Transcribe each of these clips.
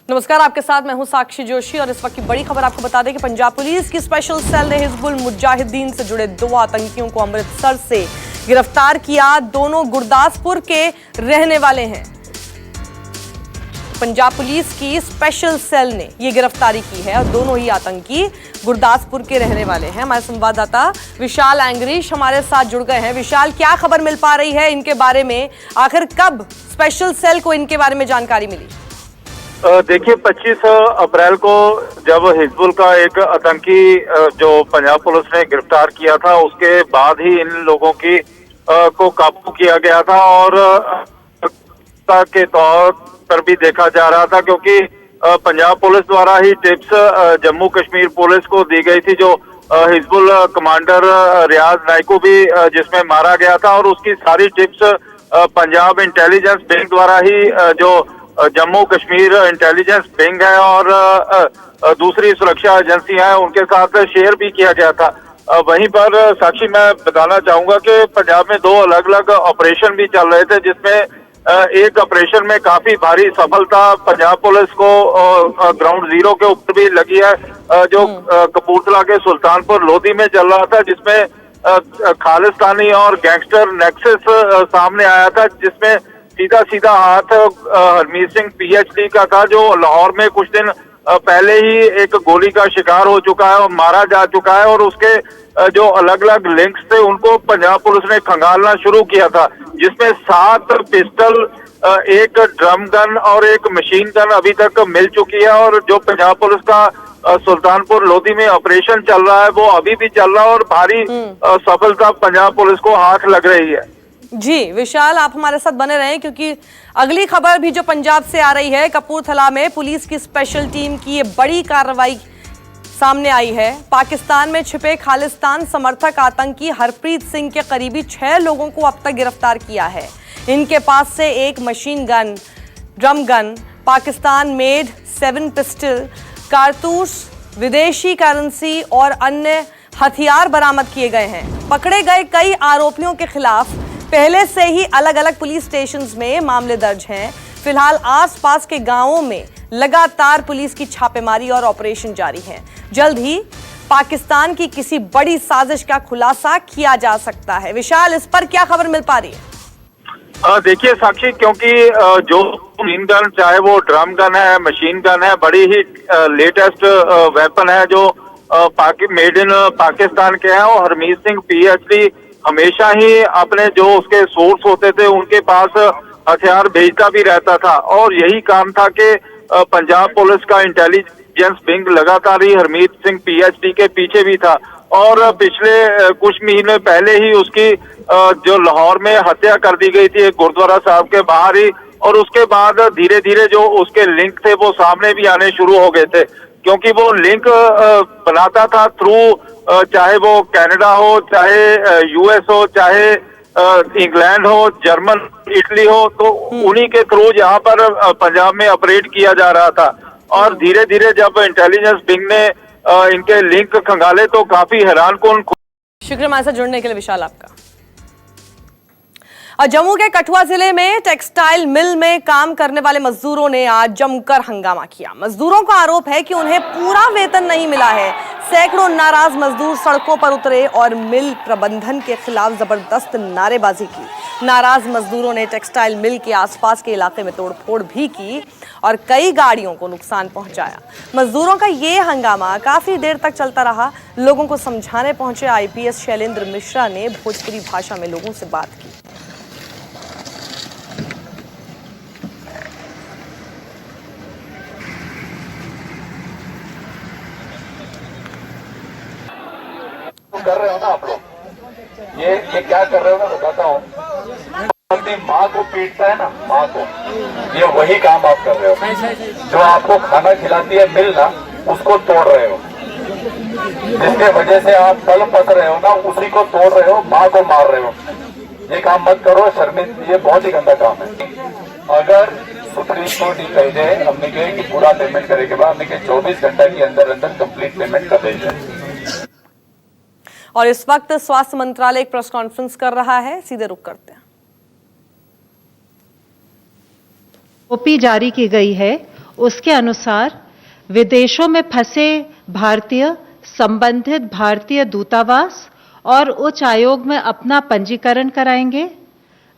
नमस्कार, आपके साथ मैं हूं साक्षी जोशी और इस वक्त की बड़ी खबर आपको बता दें कि पंजाब पुलिस की स्पेशल सेल ने हिजबुल मुजाहिदीन से जुड़े 2 आतंकियों को अमृतसर से गिरफ्तार किया। दोनों गुरदासपुर के रहने वाले हैं। पंजाब पुलिस की स्पेशल सेल ने ये गिरफ्तारी की है और दोनों ही आतंकी गुरदासपुर के रहने वाले हैं। हमारे संवाददाता विशाल एंग्रीश हमारे साथ जुड़ गए हैं। विशाल, क्या खबर मिल पा रही है इनके बारे में? आखिर कब स्पेशल सेल को इनके बारे में जानकारी मिली? देखिए, 25 अप्रैल को जब हिजबुल का एक आतंकी जो पंजाब पुलिस ने गिरफ्तार किया था, उसके बाद ही इन लोगों की को काबू किया गया था और के तौर पर भी देखा जा रहा था, क्योंकि पंजाब पुलिस द्वारा ही टिप्स जम्मू कश्मीर पुलिस को दी गई थी। जो हिजबुल कमांडर रियाज नाइकू भी जिसमें मारा गया था, और उसकी सारी टिप्स पंजाब इंटेलिजेंस विंग द्वारा ही जो जम्मू कश्मीर इंटेलिजेंस विंग है और दूसरी सुरक्षा एजेंसियां हैं उनके साथ शेयर भी किया गया था। वहीं पर साक्षी, मैं बताना चाहूंगा कि पंजाब में 2 अलग अलग ऑपरेशन भी चल रहे थे, जिसमें एक ऑपरेशन में काफी भारी सफलता पंजाब पुलिस को ग्राउंड जीरो के ऊपर भी लगी है, जो कपूरथला के सुल्तानपुर लोधी में चल रहा था, जिसमें खालिस्तानी और गैंगस्टर नेक्सस सामने आया था, जिसमें सीधा सीधा हाथ हरमीत सिंह पीएचडी का था, जो लाहौर में कुछ दिन पहले ही एक गोली का शिकार हो चुका है और मारा जा चुका है, और उसके जो अलग अलग लिंक्स थे उनको पंजाब पुलिस ने खंगालना शुरू किया था, जिसमें 7 पिस्टल, एक ड्रम गन और एक मशीन गन अभी तक मिल चुकी है। और जो पंजाब पुलिस का सुल्तानपुर लोधी में ऑपरेशन चल रहा है वो अभी भी चल रहा है और भारी सफलता पंजाब पुलिस को हाथ लग रही है। जी विशाल, आप हमारे साथ बने रहें, क्योंकि अगली खबर भी जो पंजाब से आ रही है, कपूरथला में पुलिस की स्पेशल टीम की ये बड़ी कार्रवाई सामने आई है। पाकिस्तान में छिपे खालिस्तान समर्थक आतंकी हरप्रीत सिंह के करीबी 6 लोगों को अब तक गिरफ्तार किया है। इनके पास से एक machine gun, drum gun, Pakistan made 7 pistol, कारतूस, विदेशी करेंसी और अन्य हथियार बरामद किए गए हैं। पकड़े गए कई आरोपियों के खिलाफ पहले से ही अलग अलग पुलिस स्टेशंस में मामले दर्ज हैं। फिलहाल आसपास के गांवों में लगातार पुलिस की छापेमारी और ऑपरेशन जारी है। जल्द ही पाकिस्तान की किसी बड़ी साजिश का खुलासा किया जा सकता है। विशाल, इस पर क्या खबर मिल पा रही है? देखिए साक्षी, क्योंकि जो मशीन गन, चाहे वो ड्रम गन है, मशीन गन है, बड़ी ही लेटेस्ट वेपन है, जो मेड इन पाकिस्तान के हैं। और हरमीत सिंह पीएचडी हमेशा ही अपने जो उसके सोर्स होते थे उनके पास हथियार भेजता भी रहता था, और यही काम था कि पंजाब पुलिस का इंटेलिजेंस विंग लगातार ही हरमीत सिंह पीएचडी के पीछे भी था। और पिछले कुछ महीने पहले ही उसकी जो लाहौर में हत्या कर दी गई थी एक गुरुद्वारा साहब के बाहर ही, और उसके बाद धीरे धीरे जो उसके लिंक थे वो सामने भी आने शुरू हो गए थे, क्योंकि वो लिंक बनाता था थ्रू चाहे वो कनाडा हो, चाहे यूएस हो, चाहे इंग्लैंड हो, जर्मन, इटली हो, तो उन्हीं के थ्रू यहाँ पर पंजाब में ऑपरेट किया जा रहा था। और धीरे धीरे जब इंटेलिजेंस विंग ने इनके लिंक खंगाले तो काफी हैरानकुन। शुक्रिया हमारे साथ जुड़ने के लिए विशाल आपका। जम्मू के कठुआ जिले में टेक्सटाइल मिल में काम करने वाले मजदूरों ने आज जमकर हंगामा किया। मजदूरों का आरोप है कि उन्हें पूरा वेतन नहीं मिला है। सैकड़ों नाराज मजदूर सड़कों पर उतरे और मिल प्रबंधन के खिलाफ जबरदस्त नारेबाजी की। नाराज मजदूरों ने टेक्सटाइल मिल के आसपास के इलाके में तोड़फोड़ भी की और कई गाड़ियों को नुकसान पहुंचाया। मजदूरों का ये हंगामा काफी देर तक चलता रहा। लोगों को समझाने पहुंचे आईपीएस शैलेंद्र मिश्रा ने भोजपुरी भाषा में लोगों से बात की। कर रहे हो ना आप लोग, ये क्या कर रहे हो मैं बताता हूँ। अपनी माँ को पीटता है ना, माँ को, ये वही काम आप कर रहे हो। जो आपको खाना खिलाती है मिल ना, उसको तोड़ रहे हो, जिसके वजह से आप पल पस रहे हो ना, उसी को तोड़ रहे हो, माँ को मार रहे हो। ये काम मत करो, शर्मिंदा, ये बहुत ही गंदा काम है। अगर सुप्रीम कोर्ट ही कह दे हमने कहे कि पूरा पेमेंट करे के बाद हमने कहे 24 घंटे के अंदर अंदर कंप्लीट पेमेंट कर देंगे। और इस वक्त स्वास्थ्य मंत्रालय एक प्रेस कॉन्फ्रेंस कर रहा है, सीधे रुक करते हैं। ओपी जारी की गई है उसके अनुसार विदेशों में फंसे भारतीय संबंधित भारतीय दूतावास और उच्च आयोग में अपना पंजीकरण कराएंगे।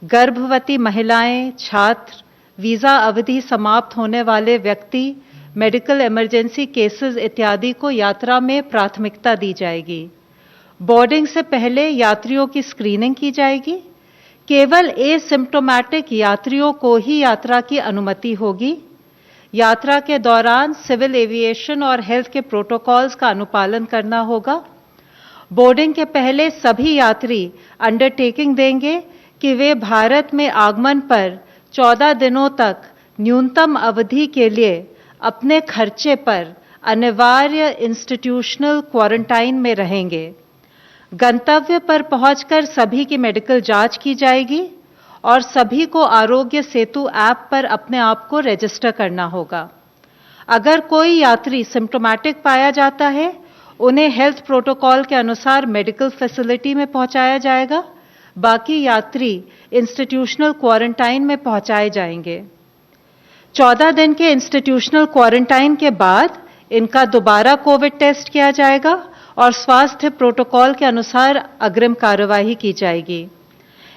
गर्भवती महिलाएं, छात्र, वीजा अवधि समाप्त होने वाले व्यक्ति, मेडिकल इमरजेंसी केसेस इत्यादि को यात्रा में प्राथमिकता दी जाएगी। बोर्डिंग से पहले यात्रियों की स्क्रीनिंग की जाएगी। केवल एसिम्प्टोमेटिक यात्रियों को ही यात्रा की अनुमति होगी। यात्रा के दौरान सिविल एविएशन और हेल्थ के प्रोटोकॉल्स का अनुपालन करना होगा। बोर्डिंग के पहले सभी यात्री अंडरटेकिंग देंगे कि वे भारत में आगमन पर 14 दिनों तक न्यूनतम अवधि के लिए अपने खर्चे पर अनिवार्य इंस्टीट्यूशनल क्वारंटाइन में रहेंगे। गंतव्य पर पहुंचकर सभी की मेडिकल जांच की जाएगी और सभी को आरोग्य सेतु ऐप पर अपने आप को रजिस्टर करना होगा। अगर कोई यात्री सिम्प्टोमेटिक पाया जाता है, उन्हें हेल्थ प्रोटोकॉल के अनुसार मेडिकल फैसिलिटी में पहुंचाया जाएगा। बाकी यात्री इंस्टीट्यूशनल क्वारंटाइन में पहुंचाए जाएंगे। 14 दिन के इंस्टीट्यूशनल क्वारंटाइन के बाद इनका दोबारा कोविड टेस्ट किया जाएगा और स्वास्थ्य प्रोटोकॉल के अनुसार अग्रिम कार्यवाही की जाएगी।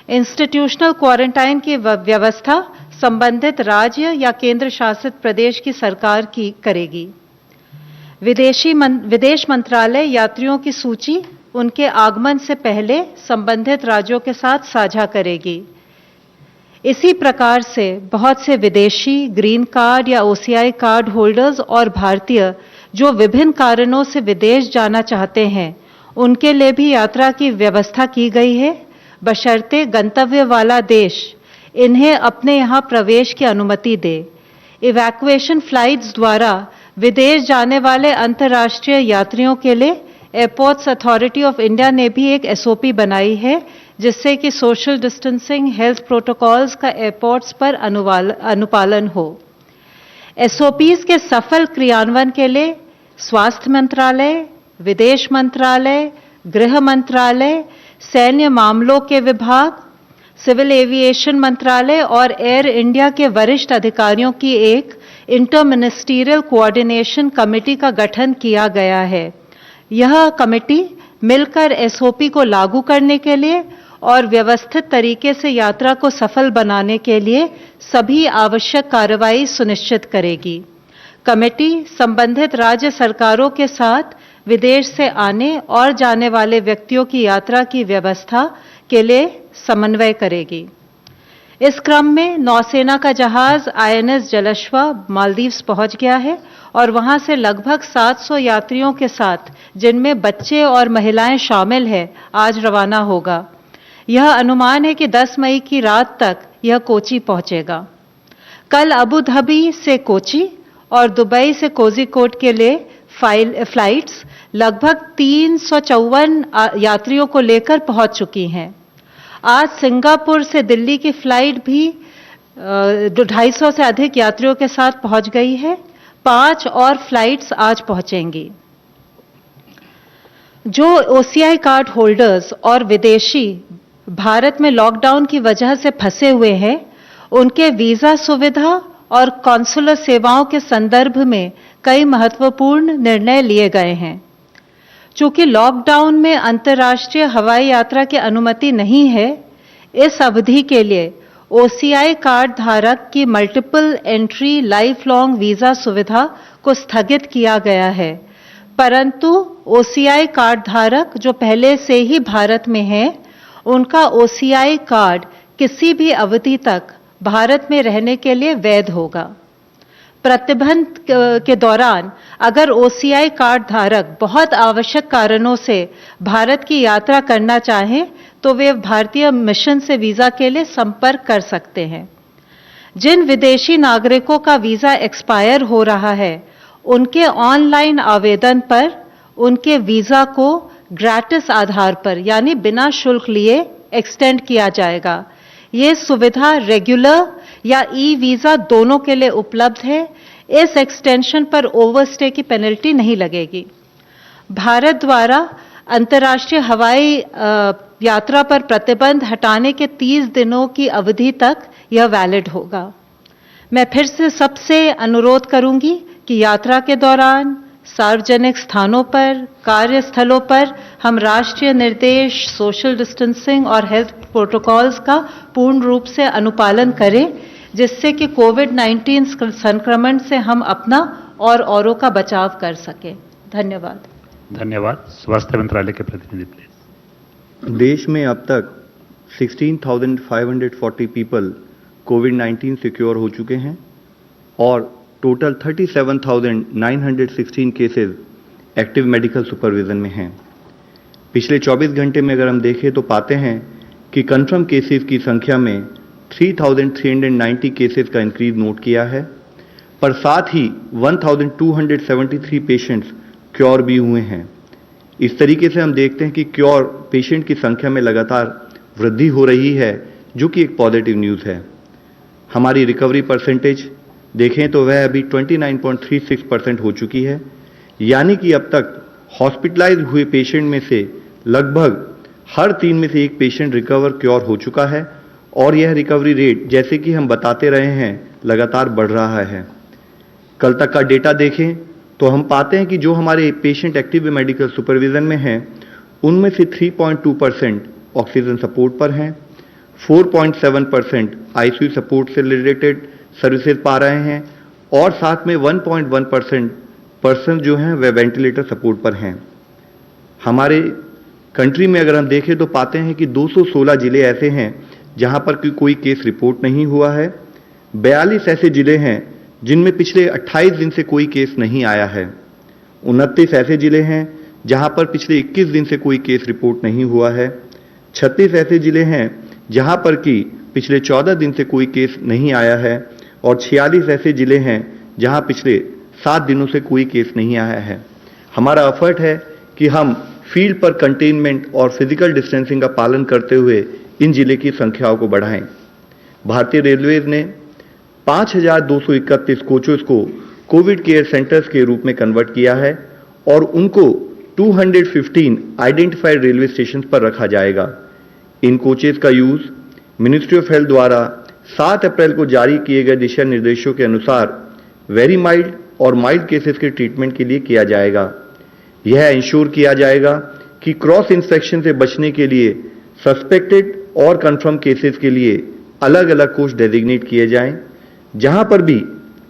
इंस्टीट्यूशनल क्वारंटाइन की व्यवस्था संबंधित राज्य या केंद्र शासित प्रदेश की सरकार की करेगी। विदेश मंत्रालय यात्रियों की सूची उनके आगमन से पहले संबंधित राज्यों के साथ साझा करेगी। इसी प्रकार से बहुत से विदेशी ग्रीन कार्ड या ओसीआई कार्ड होल्डर्स और भारतीय जो विभिन्न कारणों से विदेश जाना चाहते हैं, उनके लिए भी यात्रा की व्यवस्था की गई है, बशर्ते गंतव्य वाला देश इन्हें अपने यहाँ प्रवेश की अनुमति दे। इवैक्यूएशन फ्लाइट्स द्वारा विदेश जाने वाले अंतर्राष्ट्रीय यात्रियों के लिए एयरपोर्ट्स अथॉरिटी ऑफ इंडिया ने भी एक एसओपी बनाई है, जिससे कि सोशल डिस्टेंसिंग, हेल्थ प्रोटोकॉल्स का एयरपोर्ट्स पर अनुपालन हो। एसओपीज के सफल क्रियान्वयन के लिए स्वास्थ्य मंत्रालय, विदेश मंत्रालय, गृह मंत्रालय, सैन्य मामलों के विभाग, सिविल एविएशन मंत्रालय और एयर इंडिया के वरिष्ठ अधिकारियों की एक इंटर मिनिस्ट्रियल कोऑर्डिनेशन कमेटी का गठन किया गया है। यह कमेटी मिलकर एसओपी को लागू करने के लिए और व्यवस्थित तरीके से यात्रा को सफल बनाने के लिए सभी आवश्यक कार्रवाई सुनिश्चित करेगी। कमेटी संबंधित राज्य सरकारों के साथ विदेश से आने और जाने वाले व्यक्तियों की यात्रा की व्यवस्था के लिए समन्वय करेगी। इस क्रम में नौसेना का जहाज आईएनएस जलश्वा मालदीव्स पहुंच गया है और वहां से लगभग 700 यात्रियों के साथ, जिनमें बच्चे और महिलाएं शामिल हैं, आज रवाना होगा। यह अनुमान है कि 10 मई की रात तक यह कोची पहुंचेगा। कल अबू धाबी से कोची और दुबई से कोझिकोड के लिए फ्लाइट्स लगभग 354 यात्रियों को लेकर पहुंच चुकी हैं। आज सिंगापुर से दिल्ली की फ्लाइट भी 250 से अधिक यात्रियों के साथ पहुंच गई है। 5 और फ्लाइट्स आज पहुंचेंगी। जो ओसीआई कार्ड होल्डर्स और विदेशी भारत में लॉकडाउन की वजह से फंसे हुए हैं, उनके वीजा सुविधा और कॉन्सुलर सेवाओं के संदर्भ में कई महत्वपूर्ण निर्णय लिए गए हैं। चूंकि लॉकडाउन में अंतर्राष्ट्रीय हवाई यात्रा की अनुमति नहीं है, इस अवधि के लिए ओसीआई कार्ड धारक की multiple entry life long visa सुविधा को स्थगित किया गया है। परंतु ओसीआई कार्ड धारक जो पहले से ही भारत में हैं, उनका ओसीआई कार्ड किसी भी अवधि तक भारत में रहने के लिए वैध होगा। प्रतिबंध के दौरान अगर ओसीआई कार्ड धारक बहुत आवश्यक कारणों से भारत की यात्रा करना चाहें, तो वे भारतीय मिशन से वीजा के लिए संपर्क कर सकते हैं। जिन विदेशी नागरिकों का वीजा एक्सपायर हो रहा है, उनके ऑनलाइन आवेदन पर उनके वीजा को ग्रेटिस आधार पर, यानी बिना शुल्क लिए एक्सटेंड किया जाएगा। ये सुविधा रेगुलर या ई वीजा दोनों के लिए उपलब्ध है। इस एक्सटेंशन पर ओवरस्टे की पेनल्टी नहीं लगेगी। भारत द्वारा अंतर्राष्ट्रीय हवाई यात्रा पर प्रतिबंध हटाने के 30 दिनों की अवधि तक यह वैलिड होगा। मैं फिर से सबसे अनुरोध करूंगी कि यात्रा के दौरान सार्वजनिक स्थानों पर, कार्यस्थलों पर हम राष्ट्रीय निर्देश, सोशल डिस्टेंसिंग और हेल्थ प्रोटोकॉल्स का पूर्ण रूप से अनुपालन करें, जिससे कि कोविड-19 संक्रमण से हम अपना और औरों का बचाव कर सकें। धन्यवाद। धन्यवाद। स्वास्थ्य मंत्रालय के प्रतिनिधि प्लीज। देश में अब तक 16,540 पीपल कोविड-19 से क्योर हो चुके हैं और total 37,916 cases active medical supervision में हैं। पिछले 24 घंटे में अगर हम देखें तो पाते हैं कि कंफर्म केसेस की संख्या में 3,390 केसेस का इंक्रीज नोट किया है, पर साथ ही 1,273 पेशेंट्स क्योर भी हुए हैं। इस तरीके से हम देखते हैं कि क्योर पेशेंट की संख्या में लगातार वृद्धि हो रही है, जो कि एक पॉजिटिव न्यूज़ है। हमारी रिकवरी परसेंटेज देखें तो वह अभी 29.36% हो चुकी है, यानी कि अब तक हॉस्पिटलाइज हुए पेशेंट में से लगभग हर 3 में से 1 पेशेंट रिकवर क्योर हो चुका है और यह रिकवरी रेट, जैसे कि हम बताते रहे हैं, लगातार बढ़ रहा है। कल तक का डेटा देखें तो हम पाते हैं कि जो हमारे पेशेंट एक्टिव मेडिकल सुपरविजन में हैं, उनमें से 3.2% ऑक्सीजन सपोर्ट पर हैं, 4.7% आईसीयू सपोर्ट से रिलेटेड सर्विसेज पा रहे हैं और साथ में 1.1% पर्सन जो हैं वह वेंटिलेटर सपोर्ट पर हैं। हमारे कंट्री में अगर हम देखें तो पाते हैं कि 216 जिले ऐसे हैं जहां पर कोई केस रिपोर्ट नहीं हुआ है। 42 ऐसे जिले हैं जिनमें पिछले 28 दिन से कोई केस नहीं आया है। 29 ऐसे जिले हैं जहां पर पिछले 21 दिन से कोई केस रिपोर्ट नहीं हुआ है। 36 ऐसे जिले हैं जहां पर कि पिछले 14 दिन से कोई केस नहीं आया है और 46 ऐसे जिले हैं जहां पिछले 7 दिनों से कोई केस नहीं आया है। हमारा एफर्ट है कि हम फील्ड पर कंटेनमेंट और फिजिकल डिस्टेंसिंग का पालन करते हुए इन जिले की संख्याओं को बढ़ाएं। भारतीय रेलवेज ने 5,231 कोचेस को कोविड केयर सेंटर्स के रूप में कन्वर्ट किया है और उनको 215 आइडेंटिफाइड रेलवे स्टेशन पर रखा जाएगा। इन कोचेस का यूज मिनिस्ट्री ऑफ हेल्थ द्वारा 7 अप्रैल को जारी किए गए दिशा निर्देशों के अनुसार वेरी माइल्ड और माइल्ड केसेस के ट्रीटमेंट के लिए किया जाएगा। यह इंश्योर किया जाएगा कि क्रॉस इन्फेक्शन से बचने के लिए सस्पेक्टेड और कंफर्म केसेस के लिए अलग अलग कोच डेजिग्नेट किए जाएं। जहां पर भी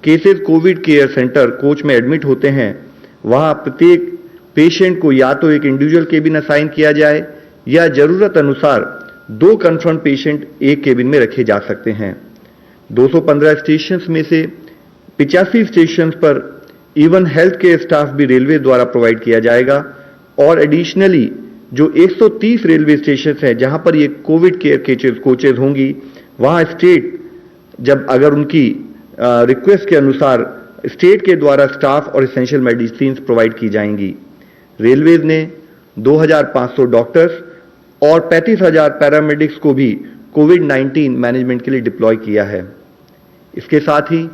cases Covid care centre coach में एडमिट होते हैं, वहां प्रत्येक पेशेंट को या तो एक इंडिविजुअल केबिन असाइन किया जाए या जरूरत अनुसार 2 कंफर्म पेशेंट एक केबिन में रखे जा सकते हैं। 215 स्टेशन में से 85 स्टेशन पर इवन हेल्थ केयर स्टाफ भी रेलवे द्वारा प्रोवाइड किया जाएगा और एडिशनली जो 130 रेलवे स्टेशन हैं जहां पर ये कोविड केयर कोचेज होंगी, वहां स्टेट जब अगर उनकी रिक्वेस्ट के अनुसार स्टेट के द्वारा स्टाफ और एसेंशियल मेडिसिन प्रोवाइड की जाएंगी। रेलवेज ने 2,500 डॉक्टर्स और 35,000 पैरामेडिक्स को भी कोविड-19 मैनेजमेंट के लिए डिप्लॉय किया है। इसके साथ ही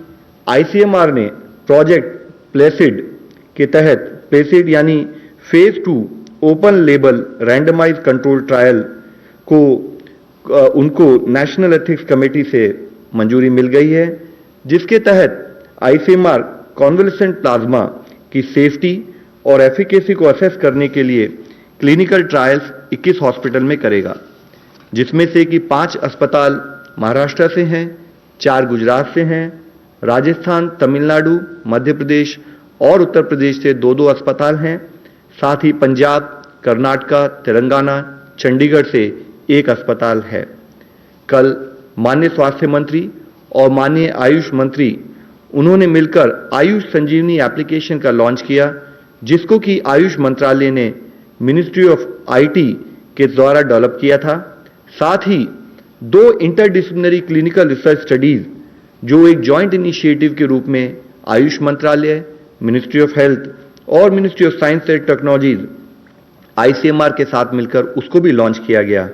आईसीएमआर ने प्रोजेक्ट प्लेसिड के तहत प्लेसिड यानी phase 2 open label randomise control trial को उनको नेशनल एथिक्स कमेटी से मंजूरी मिल गई है, जिसके तहत आईसीएमआर कॉन्वलेसेंट प्लाज्मा की सेफ्टी और एफिकेसी को असेस करने के लिए क्लिनिकल ट्रायल्स 21 हॉस्पिटल में करेगा, जिसमें से कि 5 अस्पताल महाराष्ट्र से हैं, 4 गुजरात से हैं, राजस्थान, तमिलनाडु, मध्य प्रदेश और उत्तर प्रदेश से 2-2 अस्पताल हैं। साथ ही पंजाब, कर्नाटका, तेलंगाना, चंडीगढ़ से 1 अस्पताल है। कल माननीय स्वास्थ्य मंत्री और माननीय आयुष मंत्री उन्होंने मिलकर आयुष संजीवनी एप्लीकेशन का लॉन्च किया, जिसको कि आयुष मंत्रालय ने मिनिस्ट्री ऑफ आईटी के द्वारा डेवलप किया था। साथ ही 2 इंटरडिसिप्लिनरी क्लिनिकल रिसर्च स्टडीज जो एक जॉइंट इनिशिएटिव के रूप में आयुष मंत्रालय, मिनिस्ट्री ऑफ हेल्थ और ministry of science and technologies ICMR के साथ मिलकर उसको भी लॉन्च किया गया।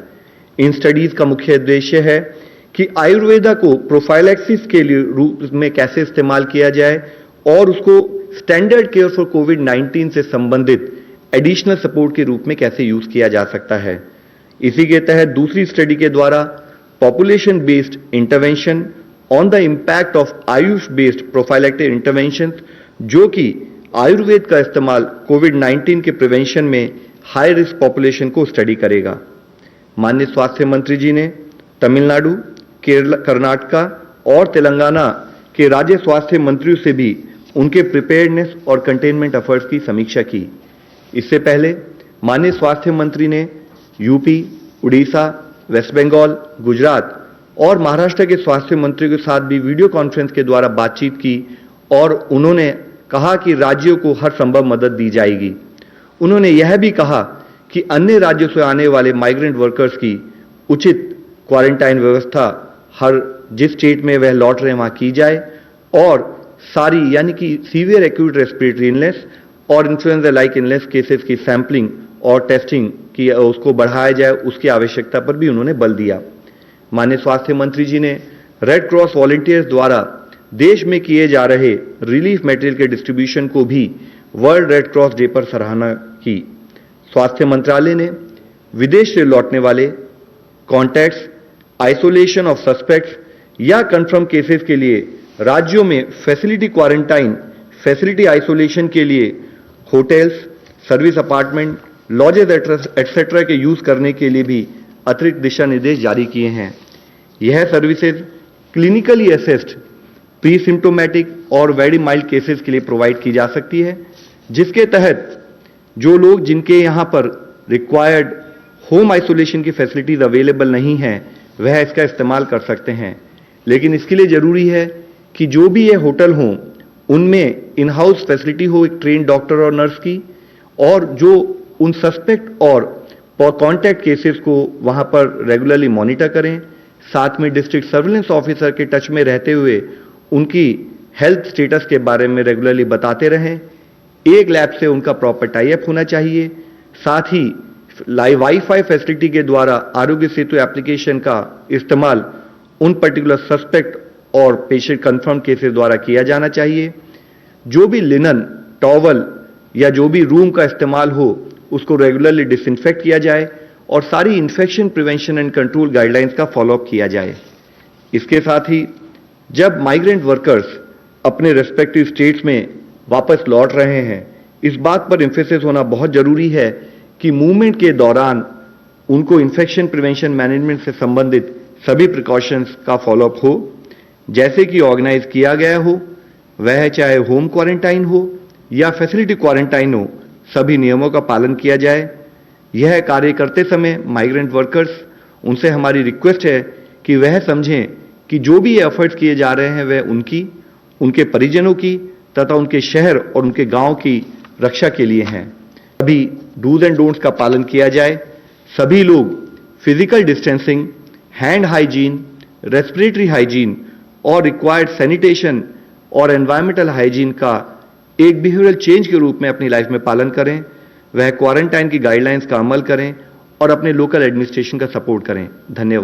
इन स्टडीज का मुख्य उद्देश्य है कि आयुर्वेदा को प्रोफाइलैक्सिस के लिए रूप में कैसे इस्तेमाल किया जाए और उसको स्टैंडर्ड केयर फॉर कोविड-19 से संबंधित एडिशनल सपोर्ट के रूप में कैसे यूज किया जा सकता है। इसी के तहत दूसरी स्टडी के द्वारा population based intervention on the impact of Ayush based prophylactic intervention, जो कि आयुर्वेद का इस्तेमाल कोविड-19 के प्रिवेंशन में हाई रिस्क पॉपुलेशन को स्टडी करेगा। माननीय स्वास्थ्य मंत्री जी ने तमिलनाडु, केरल, कर्नाटक और तेलंगाना के राज्य स्वास्थ्य मंत्रियों से भी उनके प्रिपेयर्डनेस और कंटेनमेंट एफर्ट्स की समीक्षा की। इससे पहले माननीय स्वास्थ्य मंत्री ने यूपी, उड़ीसा, वेस्ट बंगाल, गुजरात और महाराष्ट्र के स्वास्थ्य मंत्रियों के साथ भी वीडियो कॉन्फ्रेंस के द्वारा बातचीत की और उन्होंने कहा कि राज्यों को हर संभव मदद दी जाएगी। उन्होंने यह भी कहा कि अन्य राज्यों से आने वाले माइग्रेंट वर्कर्स की उचित क्वारंटाइन व्यवस्था हर जिस स्टेट में वह लौट रहे हैं वहां की जाए और सारी यानी कि सीवियर एक्यूट रेस्पिरेटरी इलनेस और इन्फ्लुएंजा लाइक इलनेस केसेस की सैंपलिंग और टेस्टिंग की उसको बढ़ाया जाए, उसकी आवश्यकता पर भी उन्होंने बल दिया। माननीय स्वास्थ्य मंत्री जी ने रेड क्रॉस वॉलंटियर्स द्वारा देश में किए जा रहे रिलीफ मटेरियल के डिस्ट्रीब्यूशन को भी वर्ल्ड रेड क्रॉस डे पर सराहना की। स्वास्थ्य मंत्रालय ने विदेश से लौटने वाले कॉन्टैक्ट्स, आइसोलेशन ऑफ सस्पेक्ट्स या कंफर्म केसेस के लिए राज्यों में फैसिलिटी क्वारंटाइन, फैसिलिटी आइसोलेशन के लिए hotels, service apartment, lodges etcetera के यूज करने के लिए भी अतिरिक्त दिशा निर्देश जारी किए हैं। यह services clinically assessed, pre symptomatic और वेरी माइल्ड केसेस के लिए प्रोवाइड की जा सकती है, जिसके तहत जो लोग जिनके यहां पर रिक्वायर्ड होम आइसोलेशन की फैसिलिटीज अवेलेबल नहीं है वह इसका इस्तेमाल कर सकते हैं। लेकिन इसके लिए जरूरी है कि जो भी ये होटल हों उनमें इन हाउस फैसिलिटी हो एक ट्रेन डॉक्टर और नर्स की, और जो उन सस्पेक्ट और कॉन्टैक्ट केसेस को वहां पर रेगुलरली मॉनिटर करें, साथ में डिस्ट्रिक्ट सर्विलेंस ऑफिसर के टच में रहते हुए उनकी हेल्थ स्टेटस के बारे में रेगुलरली बताते रहें। एक लैब से उनका प्रॉपर टाई अप होना चाहिए। साथ ही वाईफाई फैसिलिटी के द्वारा आरोग्य सेतु एप्लीकेशन का इस्तेमाल उन पर्टिकुलर सस्पेक्ट और पेशेंट कंफर्म केसेस द्वारा किया जाना चाहिए। जो भी लिनन, टॉवल या जो भी रूम का इस्तेमाल हो उसको रेगुलरली डिसइंफेक्ट किया जाए और सारी infection prevention and control guidelines का फॉलोअप किया जाए। इसके साथ ही जब माइग्रेंट वर्कर्स अपने रेस्पेक्टिव स्टेट्स में वापस लौट रहे हैं, इस बात पर एम्फेसिस होना बहुत जरूरी है कि मूवमेंट के दौरान उनको इन्फेक्शन प्रिवेंशन मैनेजमेंट से संबंधित सभी प्रिकॉशंस का फॉलोअप हो, जैसे कि ऑर्गेनाइज किया गया हो, वह चाहे होम क्वारंटाइन हो या फैसिलिटी क्वारंटाइन हो, सभी नियमों का पालन किया जाए। यह कार्य करते समय माइग्रेंट वर्कर्स, उनसे हमारी रिक्वेस्ट है कि वह समझें कि जो भी एफर्ट्स किए जा रहे हैं वह उनकी, उनके परिजनों की तथा उनके शहर और उनके गांव की रक्षा के लिए हैं। सभी डूज एंड डोंट्स का पालन किया जाए। सभी लोग physical distancing, hand hygiene, respiratory hygiene और रिक्वायर्ड सैनिटेशन और एनवायरमेंटल हाइजीन का एक बिहेवियरल चेंज के रूप में अपनी लाइफ में पालन करें। वह क्वारंटाइन की गाइडलाइंस का अमल करें और अपने लोकल एडमिनिस्ट्रेशन का सपोर्ट करें। धन्यवाद।